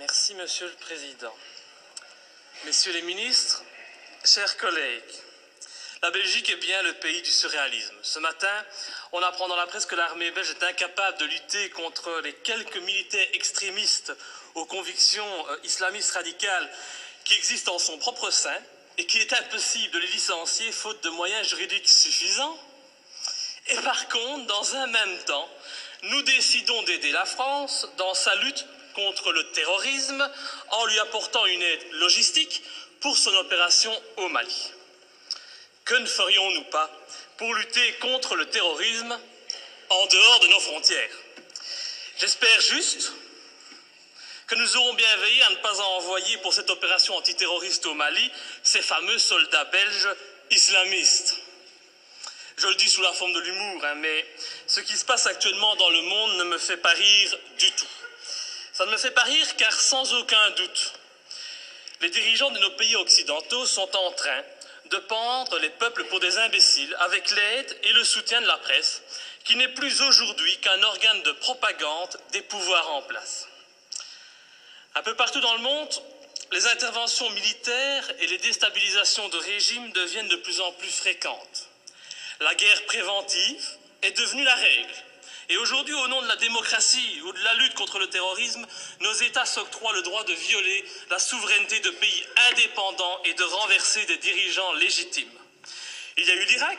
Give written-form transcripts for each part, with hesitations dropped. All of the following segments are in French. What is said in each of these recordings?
Merci, Monsieur le Président. Messieurs les ministres, chers collègues, la Belgique est bien le pays du surréalisme. Ce matin, on apprend dans la presse que l'armée belge est incapable de lutter contre les quelques militaires extrémistes aux convictions islamistes radicales qui existent en son propre sein et qu'il est impossible de les licencier faute de moyens juridiques suffisants. Et par contre, dans un même temps, nous décidons d'aider la France dans sa lutte contre le terrorisme en lui apportant une aide logistique pour son opération au Mali. Que ne ferions-nous pas pour lutter contre le terrorisme en dehors de nos frontières? J'espère juste que nous aurons bien veillé à ne pas envoyer pour cette opération antiterroriste au Mali ces fameux soldats belges islamistes. Je le dis sous la forme de l'humour, mais ce qui se passe actuellement dans le monde ne me fait pas rire du tout. Ça ne me fait pas rire car sans aucun doute, les dirigeants de nos pays occidentaux sont en train de pendre les peuples pour des imbéciles avec l'aide et le soutien de la presse, qui n'est plus aujourd'hui qu'un organe de propagande des pouvoirs en place. Un peu partout dans le monde, les interventions militaires et les déstabilisations de régimes deviennent de plus en plus fréquentes. La guerre préventive est devenue la règle. Et aujourd'hui, au nom de la démocratie ou de la lutte contre le terrorisme, nos États s'octroient le droit de violer la souveraineté de pays indépendants et de renverser des dirigeants légitimes. Il y a eu l'Irak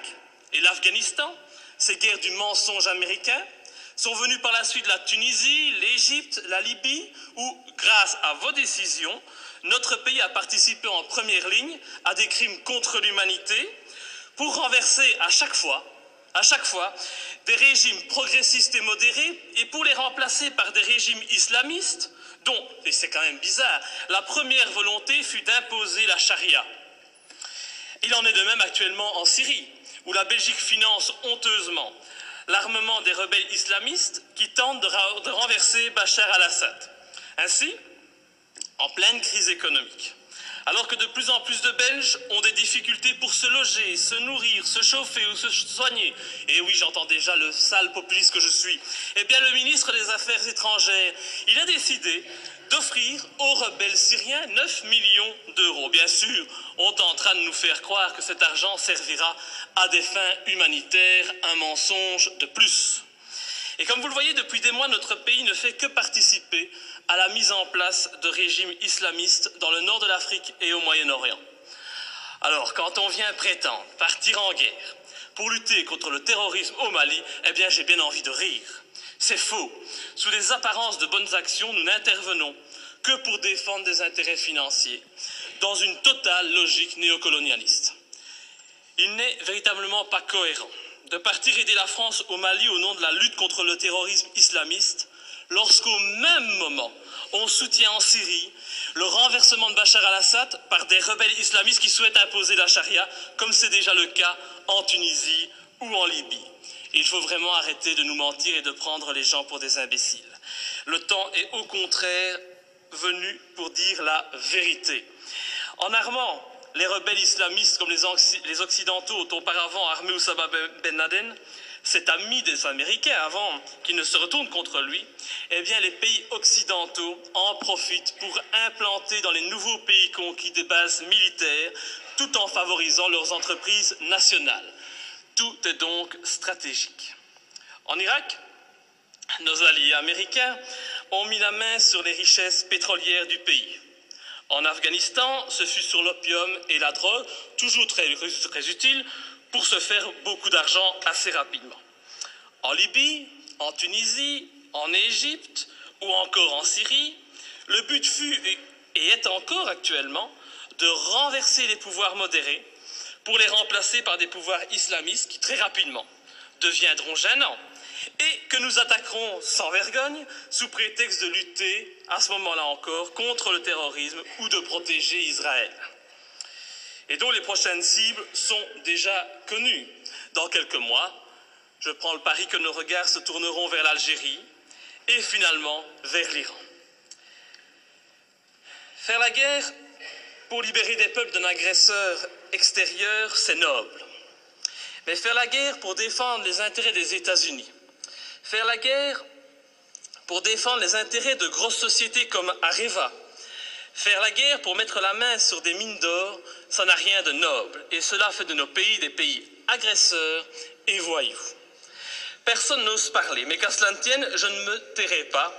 et l'Afghanistan, ces guerres du mensonge américain, sont venues par la suite la Tunisie, l'Égypte, la Libye, où, grâce à vos décisions, notre pays a participé en première ligne à des crimes contre l'humanité pour renverser à chaque fois, des régimes progressistes et modérés et pour les remplacer par des régimes islamistes dont, et c'est quand même bizarre, la première volonté fut d'imposer la charia. Il en est de même actuellement en Syrie, où la Belgique finance honteusement l'armement des rebelles islamistes qui tentent de renverser Bachar al-Assad. Ainsi, en pleine crise économique, alors que de plus en plus de Belges ont des difficultés pour se loger, se nourrir, se chauffer ou se soigner, et oui, j'entends déjà le sale populiste que je suis, eh bien le ministre des Affaires étrangères, il a décidé d'offrir aux rebelles syriens 9 millions d'euros. Bien sûr, on tentera de nous faire croire que cet argent servira à des fins humanitaires, un mensonge de plus. Et comme vous le voyez, depuis des mois, notre pays ne fait que participer à la mise en place de régimes islamistes dans le nord de l'Afrique et au Moyen-Orient. Alors, quand on vient prétendre partir en guerre pour lutter contre le terrorisme au Mali, eh bien, j'ai bien envie de rire. C'est faux. Sous des apparences de bonnes actions, nous n'intervenons que pour défendre des intérêts financiers, dans une totale logique néocolonialiste. Il n'est véritablement pas cohérent de partir aider la France au Mali au nom de la lutte contre le terrorisme islamiste, lorsqu'au même moment, on soutient en Syrie le renversement de Bachar al-Assad par des rebelles islamistes qui souhaitent imposer la charia, comme c'est déjà le cas en Tunisie ou en Libye. Et il faut vraiment arrêter de nous mentir et de prendre les gens pour des imbéciles. Le temps est au contraire venu pour dire la vérité. En armant les rebelles islamistes comme les Occidentaux ont auparavant armé Oussama Ben Laden, cet ami des Américains avant qu'ils ne se retournent contre lui, eh bien les pays occidentaux en profitent pour implanter dans les nouveaux pays conquis des bases militaires tout en favorisant leurs entreprises nationales. Tout est donc stratégique. En Irak, nos alliés américains ont mis la main sur les richesses pétrolières du pays. En Afghanistan, ce fut sur l'opium et la drogue, toujours très utiles, pour se faire beaucoup d'argent assez rapidement. En Libye, en Tunisie, en Égypte ou encore en Syrie, le but fut et est encore actuellement de renverser les pouvoirs modérés pour les remplacer par des pouvoirs islamistes qui très rapidement deviendront gênants et que nous attaquerons sans vergogne sous prétexte de lutter, à ce moment-là encore, contre le terrorisme ou de protéger Israël. Et dont les prochaines cibles sont déjà connues. Dans quelques mois, je prends le pari que nos regards se tourneront vers l'Algérie et finalement vers l'Iran. Faire la guerre pour libérer des peuples d'un agresseur extérieur, c'est noble. Mais faire la guerre pour défendre les intérêts des États-Unis, faire la guerre pour défendre les intérêts de grosses sociétés comme Areva. Faire la guerre pour mettre la main sur des mines d'or, ça n'a rien de noble. Et cela fait de nos pays des pays agresseurs et voyous. Personne n'ose parler, mais qu'à cela ne tienne, je ne me tairai pas.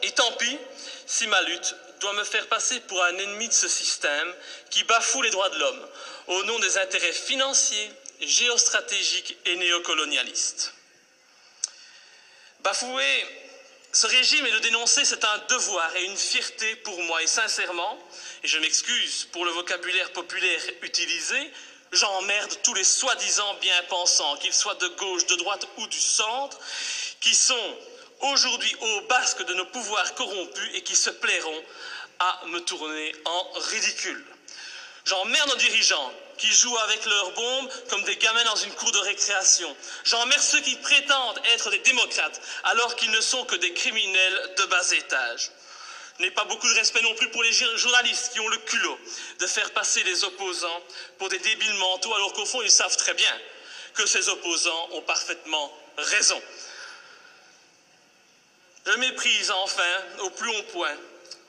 Et tant pis si ma lutte doit me faire passer pour un ennemi de ce système qui bafoue les droits de l'homme au nom des intérêts financiers, géostratégiques et néocolonialistes. Bafouer ce régime et le dénoncer, c'est un devoir et une fierté pour moi. Et sincèrement, et je m'excuse pour le vocabulaire populaire utilisé, j'emmerde tous les soi-disant bien-pensants, qu'ils soient de gauche, de droite ou du centre, qui sont aujourd'hui au basque de nos pouvoirs corrompus et qui se plairont à me tourner en ridicule. J'emmerde nos dirigeants qui jouent avec leurs bombes comme des gamins dans une cour de récréation. J'emmerde ceux qui prétendent être des démocrates alors qu'ils ne sont que des criminels de bas étage. Je n'ai pas beaucoup de respect non plus pour les journalistes qui ont le culot de faire passer les opposants pour des débiles mentaux alors qu'au fond ils savent très bien que ces opposants ont parfaitement raison. Je méprise enfin au plus haut point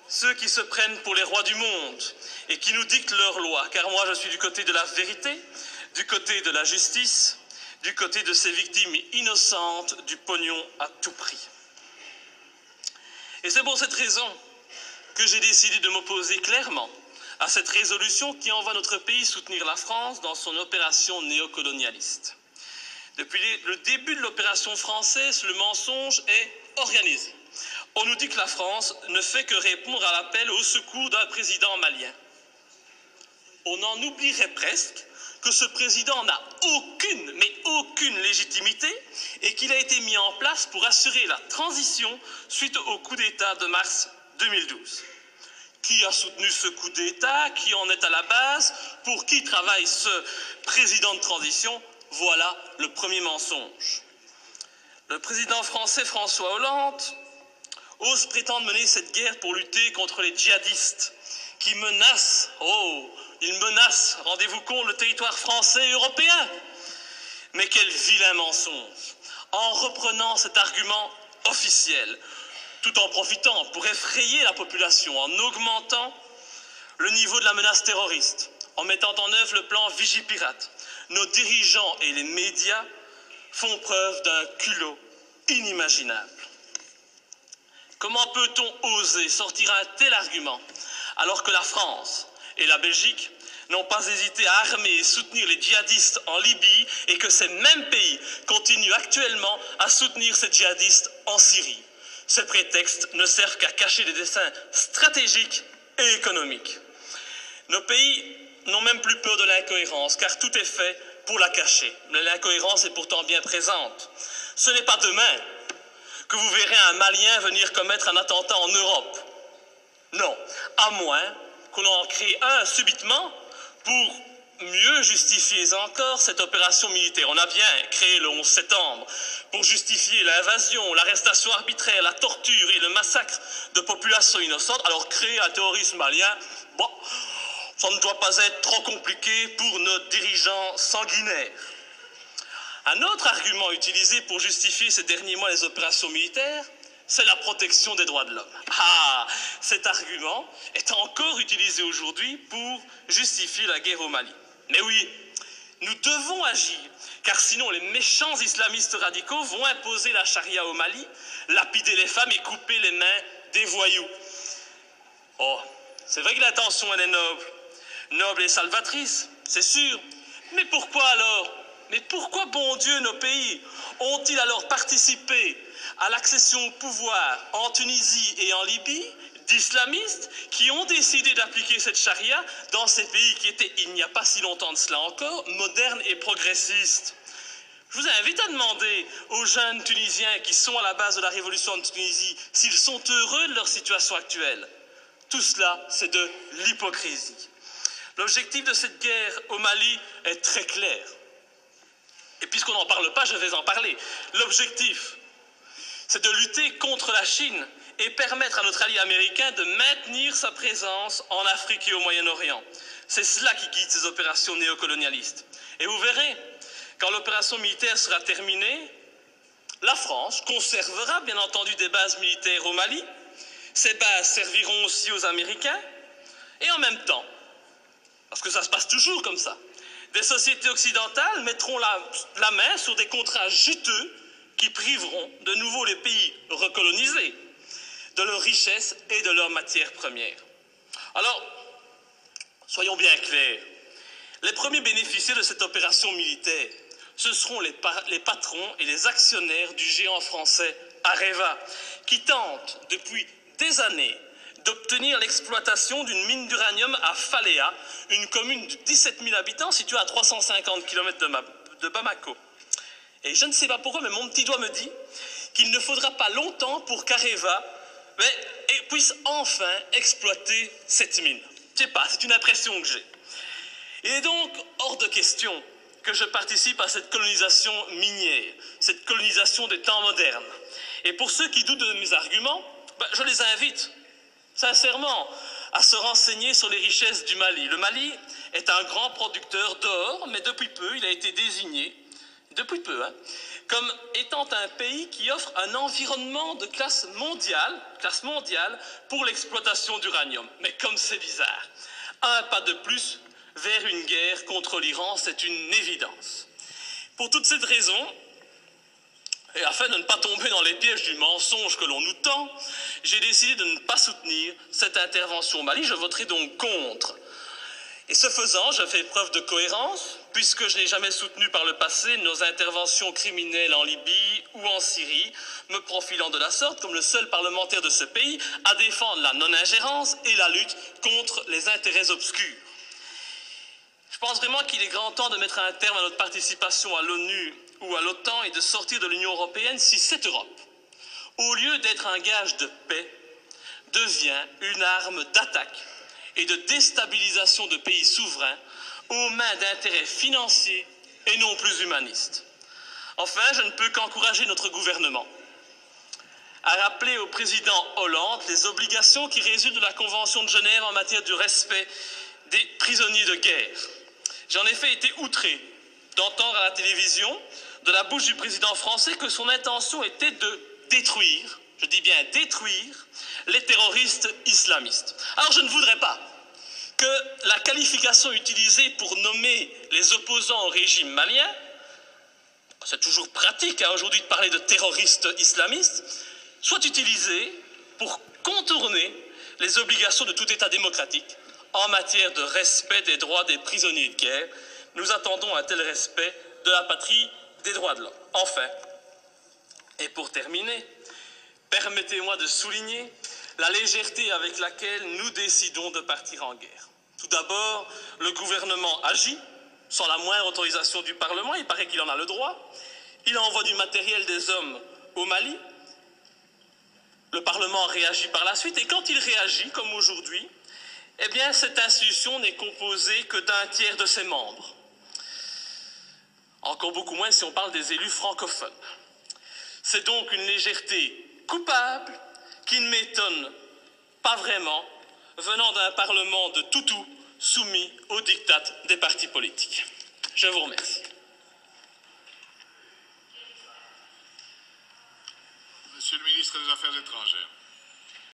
ceux qui se prennent pour les rois du monde et qui nous dictent leurs lois, car moi je suis du côté de la vérité, du côté de la justice, du côté de ces victimes innocentes du pognon à tout prix. Et c'est pour cette raison que j'ai décidé de m'opposer clairement à cette résolution qui envoie notre pays soutenir la France dans son opération néocolonialiste. Depuis le début de l'opération française, le mensonge est organisé. On nous dit que la France ne fait que répondre à l'appel au secours d'un président malien. On en oublierait presque que ce président n'a aucune, mais aucune légitimité et qu'il a été mis en place pour assurer la transition suite au coup d'État de mars 2012. Qui a soutenu ce coup d'État? Qui en est à la base? Pour qui travaille ce président de transition? Voilà le premier mensonge. Le président français François Hollande ose prétendre mener cette guerre pour lutter contre les djihadistes qui menacent, ils menacent, rendez-vous compte, le territoire français et européen. Mais quel vilain mensonge! En reprenant cet argument officiel, tout en profitant pour effrayer la population, en augmentant le niveau de la menace terroriste, en mettant en œuvre le plan Vigipirate, nos dirigeants et les médias font preuve d'un culot inimaginable. Comment peut-on oser sortir un tel argument alors que la France et la Belgique n'ont pas hésité à armer et soutenir les djihadistes en Libye et que ces mêmes pays continuent actuellement à soutenir ces djihadistes en Syrie? Ces prétextes ne servent qu'à cacher des desseins stratégiques et économiques. Nos pays n'ont même plus peur de l'incohérence car tout est fait pour la cacher. Mais l'incohérence est pourtant bien présente. Ce n'est pas demain que vous verrez un Malien venir commettre un attentat en Europe. Non, à moins qu'on en crée un subitement pour mieux justifier encore cette opération militaire. On a bien créé le 11 septembre pour justifier l'invasion, l'arrestation arbitraire, la torture et le massacre de populations innocentes. Alors créer un terrorisme malien, bon, ça ne doit pas être trop compliqué pour nos dirigeants sanguinaires. Un autre argument utilisé pour justifier ces derniers mois les opérations militaires, c'est la protection des droits de l'homme. Ah, cet argument est encore utilisé aujourd'hui pour justifier la guerre au Mali. Mais oui, nous devons agir, car sinon les méchants islamistes radicaux vont imposer la charia au Mali, lapider les femmes et couper les mains des voyous. Oh, c'est vrai que l'intention elle est noble et salvatrice, c'est sûr. Mais pourquoi alors? Mais pourquoi, bon Dieu, nos pays ont-ils alors participé à l'accession au pouvoir en Tunisie et en Libye d'islamistes qui ont décidé d'appliquer cette charia dans ces pays qui étaient, il n'y a pas si longtemps de cela encore, modernes et progressistes? Je vous invite à demander aux jeunes Tunisiens qui sont à la base de la révolution de Tunisie s'ils sont heureux de leur situation actuelle. Tout cela, c'est de l'hypocrisie. L'objectif de cette guerre au Mali est très clair. Et puisqu'on n'en parle pas, je vais en parler. L'objectif, c'est de lutter contre la Chine et permettre à notre allié américain de maintenir sa présence en Afrique et au Moyen-Orient. C'est cela qui guide ces opérations néocolonialistes. Et vous verrez, quand l'opération militaire sera terminée, La France conservera bien entendu des bases militaires au Mali. Ces bases serviront aussi aux Américains. Et en même temps, parce que ça se passe toujours comme ça, des sociétés occidentales mettront la main sur des contrats juteux qui priveront de nouveau les pays recolonisés de leurs richesses et de leurs matières premières. Alors, soyons bien clairs, les premiers bénéficiaires de cette opération militaire, ce seront les patrons et les actionnaires du géant français Areva, qui tentent depuis des années d'obtenir l'exploitation d'une mine d'uranium à Faléa, une commune de 17 000 habitants située à 350 km de Bamako. Et je ne sais pas pourquoi, mais mon petit doigt me dit qu'il ne faudra pas longtemps pour qu'Areva puisse enfin exploiter cette mine. Je ne sais pas, c'est une impression que j'ai. Il est donc hors de question que je participe à cette colonisation minière, cette colonisation des temps modernes. Et pour ceux qui doutent de mes arguments, je les invite sincèrement à se renseigner sur les richesses du Mali. Le Mali est un grand producteur d'or, mais depuis peu, il a été désigné, comme étant un pays qui offre un environnement de classe mondiale pour l'exploitation d'uranium. Mais comme c'est bizarre, un pas de plus vers une guerre contre l'Iran, c'est une évidence. Pour toutes ces raisons, et afin de ne pas tomber dans les pièges du mensonge que l'on nous tend, j'ai décidé de ne pas soutenir cette intervention au Mali. Je voterai donc contre. Et ce faisant, je fais preuve de cohérence, puisque je n'ai jamais soutenu par le passé nos interventions criminelles en Libye ou en Syrie, me profilant de la sorte comme le seul parlementaire de ce pays à défendre la non-ingérence et la lutte contre les intérêts obscurs. Je pense vraiment qu'il est grand temps de mettre un terme à notre participation à l'ONU ou à l'OTAN et de sortir de l'Union européenne si cette Europe, au lieu d'être un gage de paix, devient une arme d'attaque et de déstabilisation de pays souverains aux mains d'intérêts financiers et non plus humanistes. Enfin, je ne peux qu'encourager notre gouvernement à rappeler au président Hollande les obligations qui résultent de la Convention de Genève en matière de respect des prisonniers de guerre. J'ai en effet été outré d'entendre à la télévision, de la bouche du président français, que son intention était de détruire, je dis bien détruire, les terroristes islamistes. Alors je ne voudrais pas que la qualification utilisée pour nommer les opposants au régime malien, c'est toujours pratique aujourd'hui de parler de terroristes islamistes, soit utilisée pour contourner les obligations de tout État démocratique en matière de respect des droits des prisonniers de guerre. Nous attendons un tel respect de la patrie des droits de l'homme. Enfin, et pour terminer, permettez-moi de souligner la légèreté avec laquelle nous décidons de partir en guerre. Tout d'abord, le gouvernement agit sans la moindre autorisation du Parlement, il paraît qu'il en a le droit. Il envoie du matériel, des hommes au Mali. Le Parlement réagit par la suite, et quand il réagit, comme aujourd'hui, eh bien, cette institution n'est composée que d'un tiers de ses membres. Encore beaucoup moins si on parle des élus francophones. C'est donc une légèreté coupable qui ne m'étonne pas vraiment, venant d'un Parlement de toutous soumis aux diktats des partis politiques. Je vous remercie. Monsieur le ministre des Affaires étrangères.